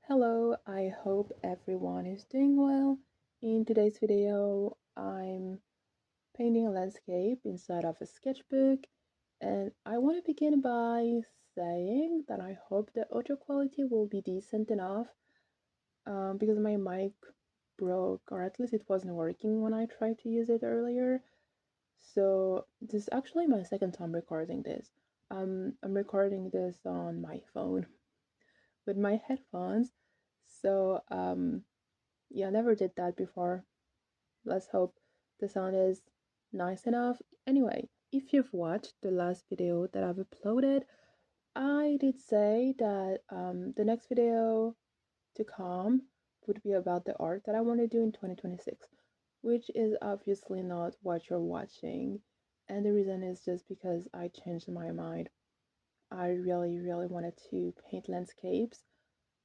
Hello, I hope everyone is doing well. In today's video, I'm painting a landscape inside of a sketchbook, and I want to begin by saying that I hope the audio quality will be decent enough because my mic broke, or at least it wasn't working when I tried to use it earlier. So, this is actually my second time recording this. I'm recording this on my phone with my headphones. So, yeah, I never did that before. Let's hope the sound is nice enough. Anyway, if you've watched the last video that I've uploaded, I did say that the next video to come would be about the art that I want to do in 2026, which is obviously not what you're watching. And the reason is just because I changed my mind. I really wanted to paint landscapes.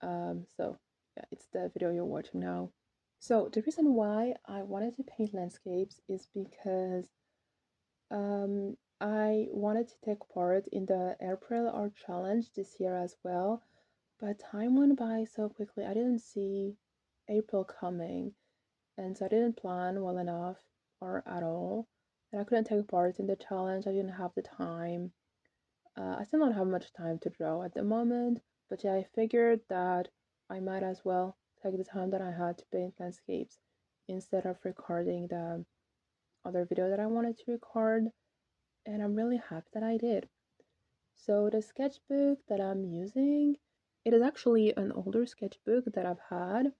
So yeah, it's the video you're watching now. So the reason why I wanted to paint landscapes is because I wanted to take part in the April Art Challenge this year as well, but time went by so quickly. I didn't see April coming, and so I didn't plan well enough or at all. And I couldn't take part in the challenge. I didn't have the time. I still don't have much time to draw at the moment, but yeah, I figured that I might as well take the time that I had to paint landscapes instead of recording the other video that I wanted to record, and I'm really happy that I did. So the sketchbook that I'm using, it is actually an older sketchbook that I've had,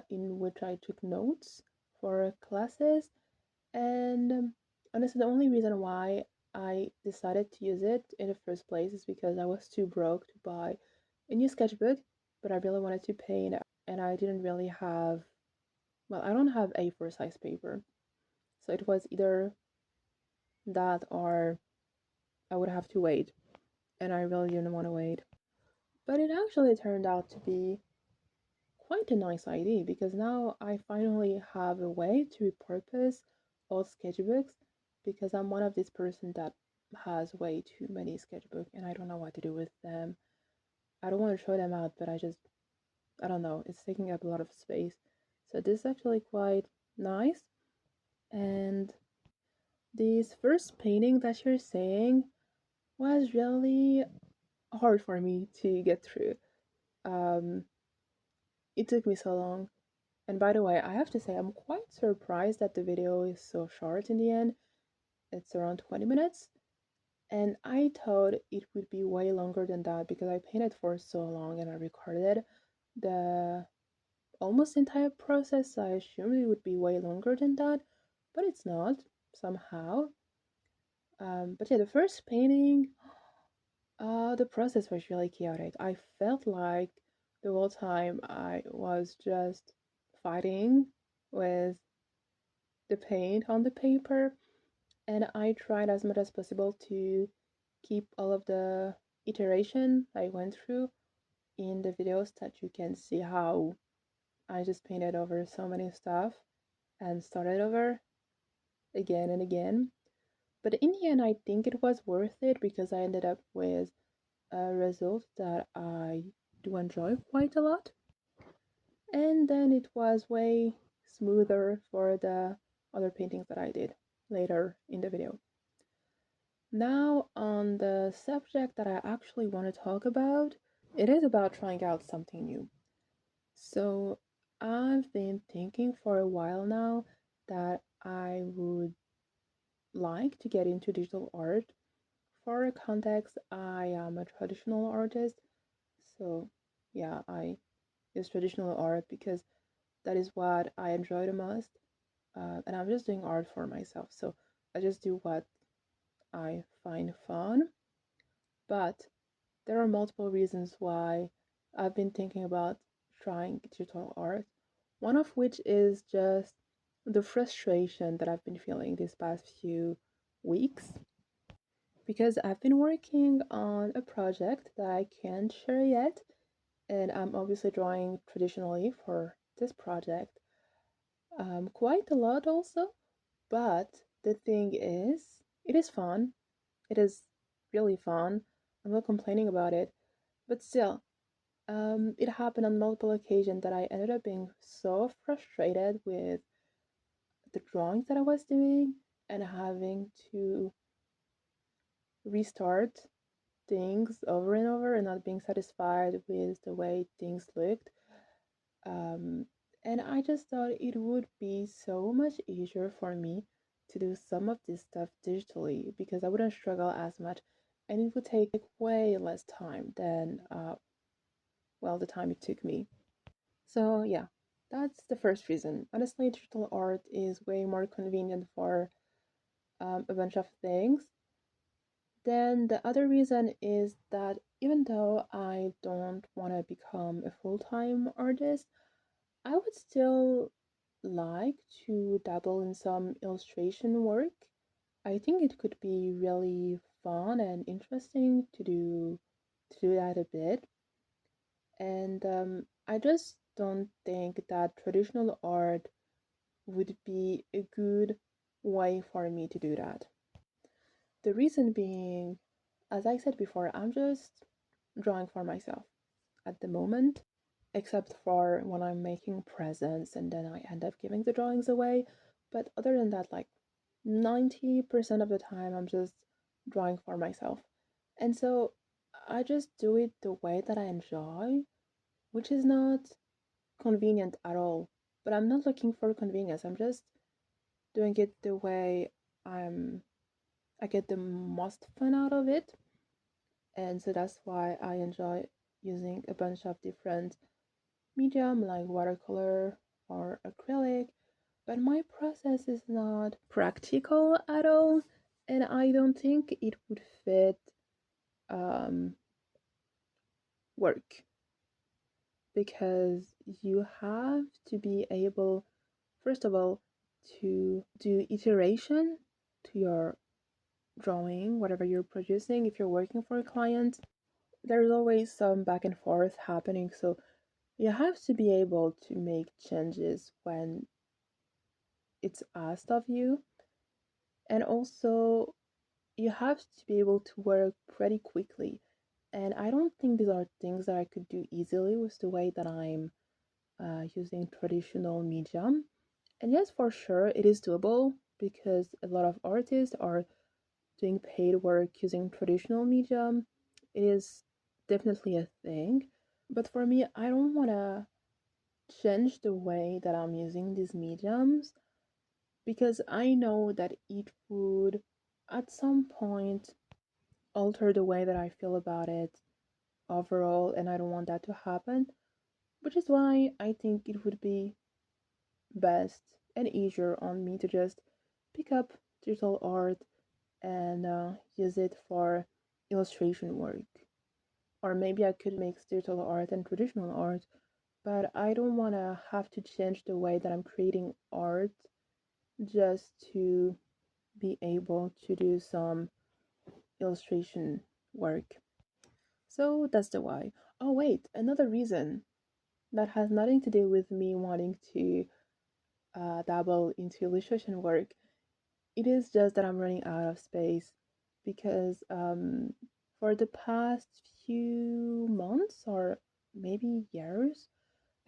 in which I took notes for classes, and honestly, the only reason why I decided to use it in the first place is because I was too broke to buy a new sketchbook, but I really wanted to paint, and I didn't really have, well, I don't have A4 size paper. So it was either that or I would have to wait, and I really didn't want to wait. But it actually turned out to be quite a nice idea because now I finally have a way to repurpose old sketchbooks because I'm one of these person that has way too many sketchbooks and I don't know what to do with them. I don't want to throw them out, but I don't know, it's taking up a lot of space. So this is actually quite nice. And this first painting that you're saying was really hard for me to get through. Um, it took me so long. And by the way, I have to say, I'm quite surprised that the video is so short in the end. It's around 20 minutes. And I thought it would be way longer than that because I painted for so long and I recorded the almost entire process. So I assumed it would be way longer than that, but it's not somehow. But yeah, the first painting, the process was really chaotic. I felt like the whole time I was just fighting with the paint on the paper, and I tried as much as possible to keep all of the iteration I went through in the videos that you can see how I just painted over so many stuff and started over again and again. But in the end, I think it was worth it because I ended up with a result that I do enjoy quite a lot. And then it was way smoother for the other paintings that I did later in the video. Now, on the subject that I actually want to talk about, it is about trying out something new. So, I've been thinking for a while now that I would like to get into digital art. For context, I am a traditional artist, so yeah, I use traditional art because that is what I enjoy the most. And I'm just doing art for myself, so I just do what I find fun. But there are multiple reasons why I've been thinking about trying digital art. One of which is just the frustration that I've been feeling these past few weeks because I've been working on a project that I can't share yet, and I'm obviously drawing traditionally for this project, quite a lot also. But the thing is, it is fun. It is really fun. I'm not complaining about it, but still, It happened on multiple occasions that I ended up being so frustrated with the drawings that I was doing and having to restart things over and over and not being satisfied with the way things looked. Um, and I just thought it would be so much easier for me to do some of this stuff digitally because I wouldn't struggle as much and it would take way less time than, well, the time it took me. So, yeah, that's the first reason. Honestly, digital art is way more convenient for a bunch of things. Then the other reason is that even though I don't want to become a full time artist, I would still like to dabble in some illustration work. I think it could be really fun and interesting to do that a bit. And I just don't think that traditional art would be a good way for me to do that. The reason being, as I said before, I'm just drawing for myself at the moment, except for when I'm making presents and then I end up giving the drawings away. But other than that, like 90% of the time, I'm just drawing for myself. And so I just do it the way that I enjoy, which is not convenient at all. But I'm not looking for convenience. I'm just doing it the way I'm I get the most fun out of it. And so that's why I enjoy using a bunch of different medium like watercolor or acrylic, but my process is not practical at all, and I don't think it would fit um, work because you have to be able, first of all, to do iteration to your drawing, whatever you're producing. If you're working for a client, there's always some back and forth happening, so you have to be able to make changes when it's asked of you. And also, you have to be able to work pretty quickly. And I don't think these are things that I could do easily with the way that I'm using traditional medium. And yes, for sure, it is doable because a lot of artists are doing paid work using traditional medium. It is definitely a thing. But for me, I don't want to change the way that I'm using these mediums because I know that it would at some point alter the way that I feel about it overall, and I don't want that to happen, which is why I think it would be best and easier on me to just pick up digital art and use it for illustration work. Or maybe I could mix digital art and traditional art, but I don't want to have to change the way that I'm creating art just to be able to do some illustration work. So that's the why. Oh, wait, another reason that has nothing to do with me wanting to dabble into illustration work. It is just that I'm running out of space because for the past few months or maybe years,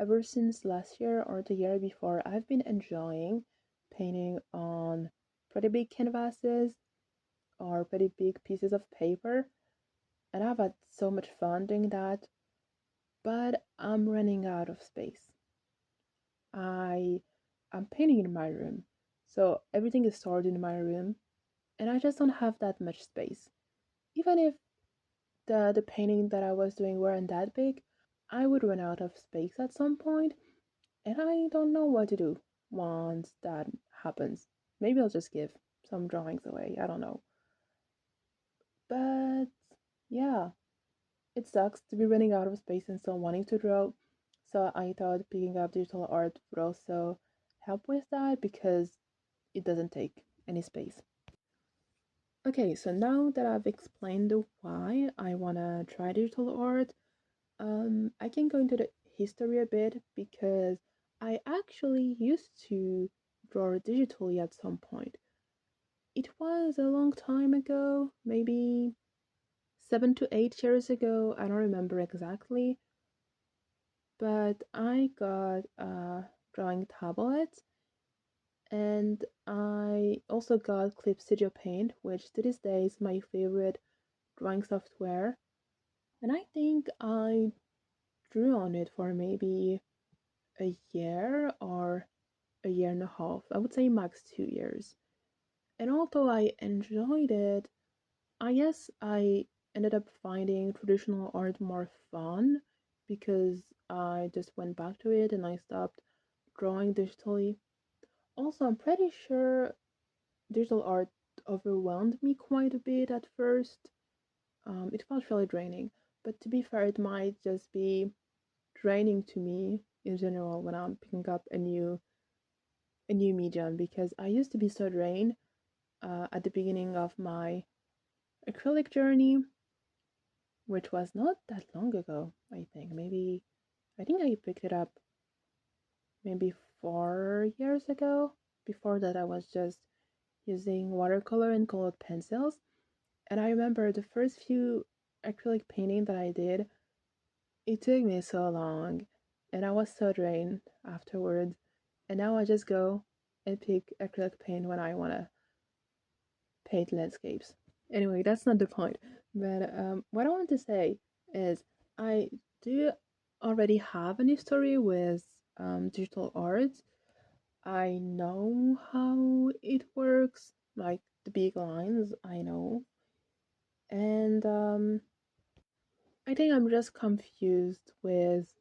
ever since last year or the year before, I've been enjoying painting on pretty big canvases or pretty big pieces of paper, and I've had so much fun doing that, but I'm running out of space. I I'm painting in my room, so everything is stored in my room, and I just don't have that much space. Even if the painting that I was doing weren't that big, I would run out of space at some point, and I don't know what to do once that happens. Maybe I'll just give some drawings away. I don't know. But yeah, it sucks to be running out of space and still wanting to draw. So I thought picking up digital art would also help with that because it doesn't take any space. Okay, so now that I've explained why I wanna try digital art, I can go into the history a bit because I actually used to draw digitally at some point. It was a long time ago, maybe 7 to 8 years ago, I don't remember exactly, but I got a drawing tablet, and I also got Clip Studio Paint, which to this day is my favorite drawing software. And I think I drew on it for maybe a year or a year and a half. I would say max 2 years. And although I enjoyed it, I guess I ended up finding traditional art more fun because I just went back to it and I stopped drawing digitally. Also, I'm pretty sure digital art overwhelmed me quite a bit at first. It felt really draining, but to be fair, it might just be draining to me in general when I'm picking up a new medium because I used to be so drained at the beginning of my acrylic journey, which was not that long ago. I think I picked it up maybe 4 years ago. Before that, I was just using watercolor and colored pencils. And I remember the first few acrylic painting that I did, it took me so long and I was so drained afterwards. And now I just go and pick acrylic paint when I want to paint landscapes. Anyway, that's not the point. But what I want to say is I do already have an history with digital art. I know how it works, like the big lines, I know. And I think I'm just confused with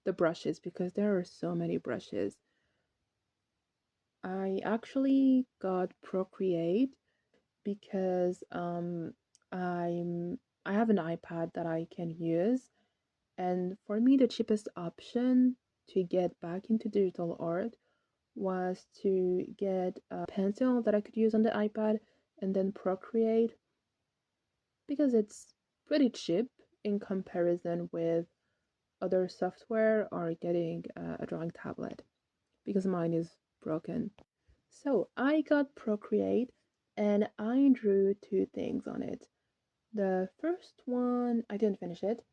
the brushes because there are so many brushes. I actually got Procreate because I have an iPad that I can use, and for me the cheapest option to get back into digital art was to get a pencil that I could use on the iPad and then Procreate because it's pretty cheap in comparison with other software or getting a drawing tablet because mine is broken. So I got Procreate and I drew two things on it. The first one, I didn't finish it.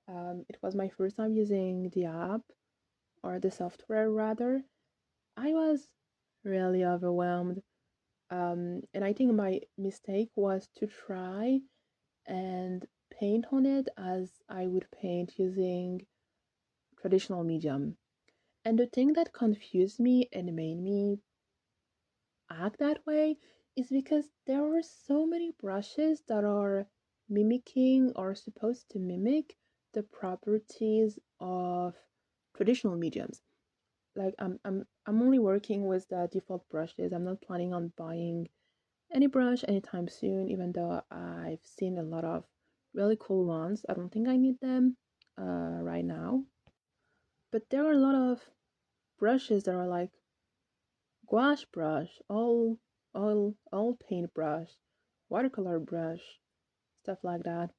It was my first time using the app or the software rather. I was really overwhelmed. And I think my mistake was to try and paint on it as I would paint using traditional medium. And the thing that confused me and made me act that way is because there are so many brushes that are mimicking or supposed to mimic the properties of traditional mediums. Like I'm only working with the default brushes. I'm not planning on buying any brush anytime soon, even though I've seen a lot of really cool ones. I don't think I need them right now. But there are a lot of brushes that are like gouache brush, all paintbrush, watercolor brush, stuff like that.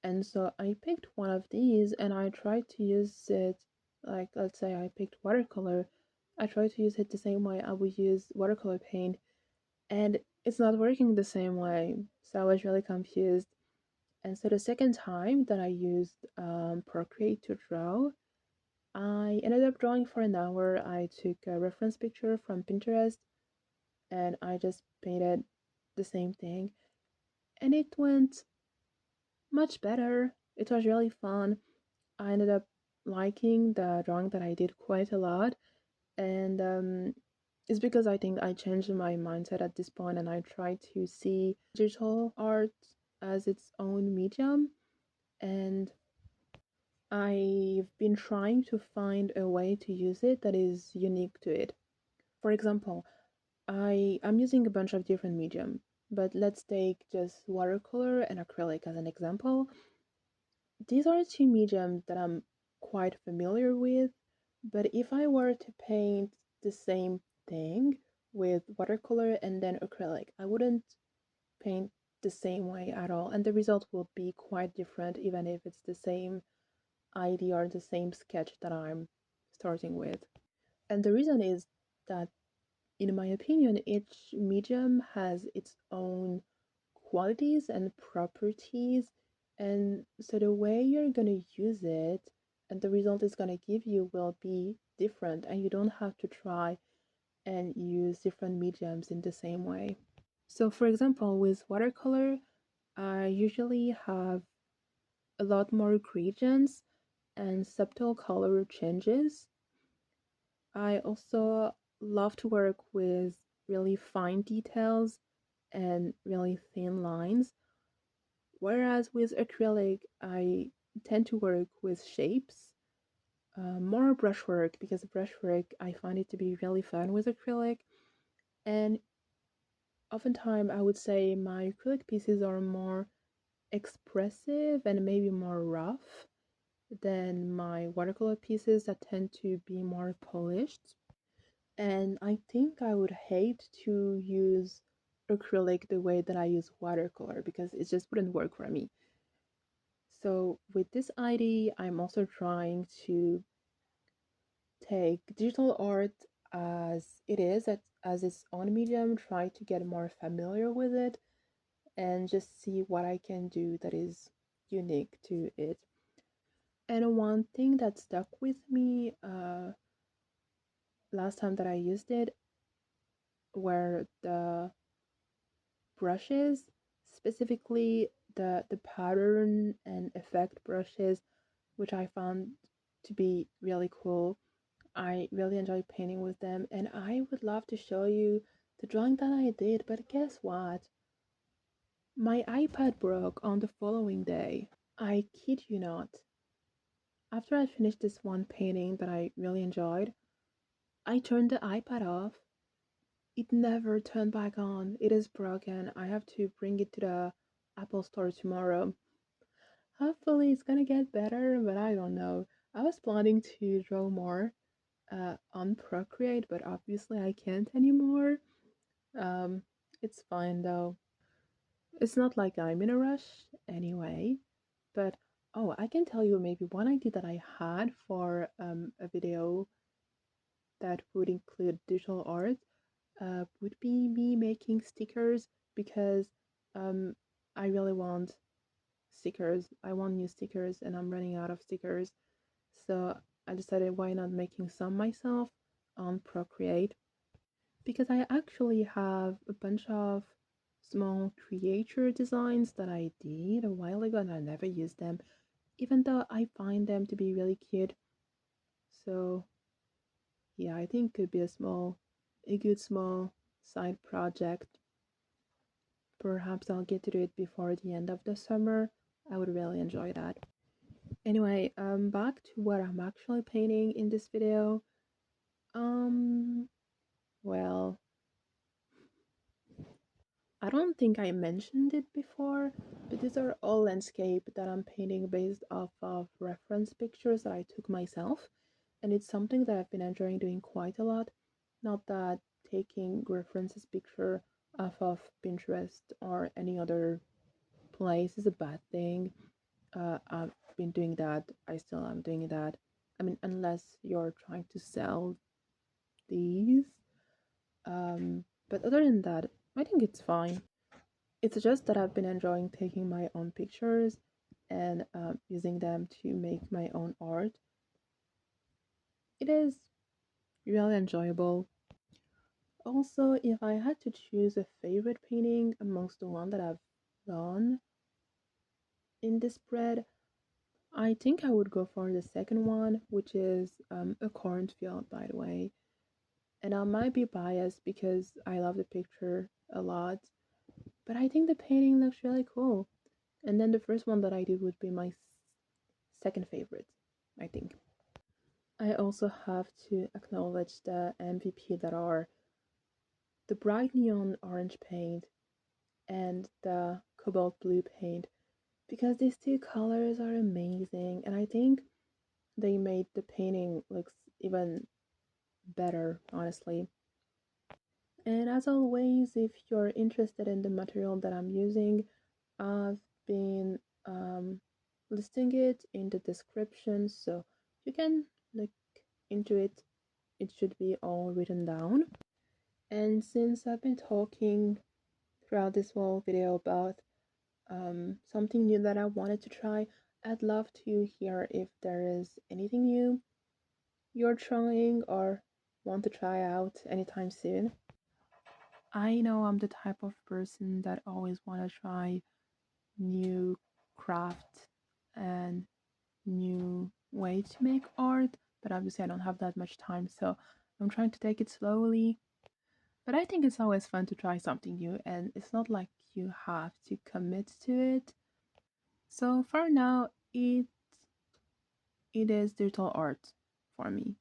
And so I picked one of these and I tried to use it like let's say I picked watercolor. I tried to use it the same way I would use watercolor paint and it's not working the same way. So I was really confused. And so the second time that I used Procreate to draw, I ended up drawing for an hour. I took a reference picture from Pinterest and I just painted the same thing. And it went much better. It was really fun. I ended up liking the drawing that I did quite a lot. And it's because I think I changed my mindset at this point and I try to see digital art as its own medium. And I've been trying to find a way to use it that is unique to it. For example, I'm using a bunch of different medium, but let's take just watercolor and acrylic as an example. These are two mediums that I'm quite familiar with, but if I were to paint the same thing with watercolor and then acrylic, I wouldn't paint the same way at all, and the result will be quite different even if it's the same idea or the same sketch that I'm starting with. And the reason is that in my opinion, each medium has its own qualities and properties, and so the way you're gonna use it and the result it's going to give you will be different, and you don't have to try and use different mediums in the same way. So for example, with watercolor, I usually have a lot more gradients and subtle color changes. I also love to work with really fine details and really thin lines, whereas with acrylic, I tend to work with shapes, more brushwork, because brushwork I find it to be really fun with acrylic. And oftentimes, I would say my acrylic pieces are more expressive and maybe more rough than my watercolor pieces that tend to be more polished. And I think I would hate to use acrylic the way that I use watercolor because it just wouldn't work for me. So with this idea, I'm also trying to take digital art as it is, as its own medium, try to get more familiar with it, and just see what I can do that is unique to it. And one thing that stuck with me last time that I used it were the brushes, specifically the pattern and effect brushes, which I found to be really cool. I really enjoy painting with them, and I would love to show you the drawing that I did, but guess what? My iPad broke on the following day. I kid you not. After I finished this one painting that I really enjoyed, I turned the iPad off. It never turned back on. It is broken. I have to bring it to the Apple store tomorrow. Hopefully, it's gonna get better, but I don't know. I was planning to draw more on Procreate, but obviously I can't anymore. Um, it's fine though. It's not like I'm in a rush anyway. But oh, I can tell you maybe one idea that I had for a video that would include digital art would be me making stickers because um, I really want stickers. I want new stickers and I'm running out of stickers. So I decided why not making some myself on Procreate because I actually have a bunch of small creature designs that I did a while ago and I never used them, even though I find them to be really cute. So yeah, I think it could be a good small side project. Perhaps I'll get to do it before the end of the summer. I would really enjoy that. Anyway, back to what I'm actually painting in this video. Um, well, I don't think I mentioned it before, but these are all landscape that I'm painting based off of reference pictures that I took myself. And it's something that I've been enjoying doing quite a lot. Not that taking references picture off of Pinterest or any other place is a bad thing. I've been doing that. I still am doing that. I mean, unless you're trying to sell these. But other than that, I think it's fine. It's just that I've been enjoying taking my own pictures and using them to make my own art. It is really enjoyable. Also, if I had to choose a favorite painting amongst the one that I've done in this spread, I think I would go for the second one, which is a cornfield, by the way. And I might be biased because I love the picture a lot, but I think the painting looks really cool. And then the first one that I did would be my second favorite, I think. I also have to acknowledge the MVP that are the bright neon orange paint and the cobalt blue paint because these two colors are amazing and I think they made the painting looks even better, honestly. And as always, if you're interested in the material that I'm using, I've been listing it in the description so you can look into it. It should be all written down. And since I've been talking throughout this whole video about something new that I wanted to try, I'd love to hear if there is anything new you're trying or want to try out anytime soon. I know I'm the type of person that always want to try new craft and new way to make art, but obviously I don't have that much time, so I'm trying to take it slowly. But I think it's always fun to try something new, and it's not like you have to commit to it. So for now, it is digital art for me.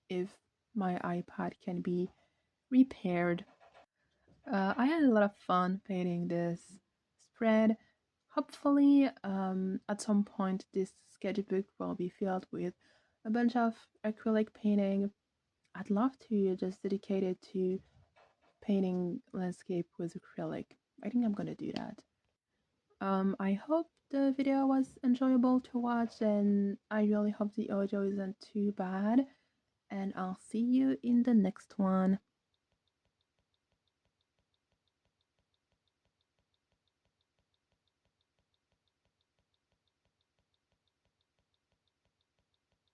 If my iPad can be repaired. I had a lot of fun painting this spread. Hopefully, at some point, this sketchbook will be filled with a bunch of acrylic painting. I'd love to just dedicate it to painting landscape with acrylic. I think I'm gonna do that. I hope the video was enjoyable to watch, and I really hope the audio isn't too bad. And I'll see you in the next one.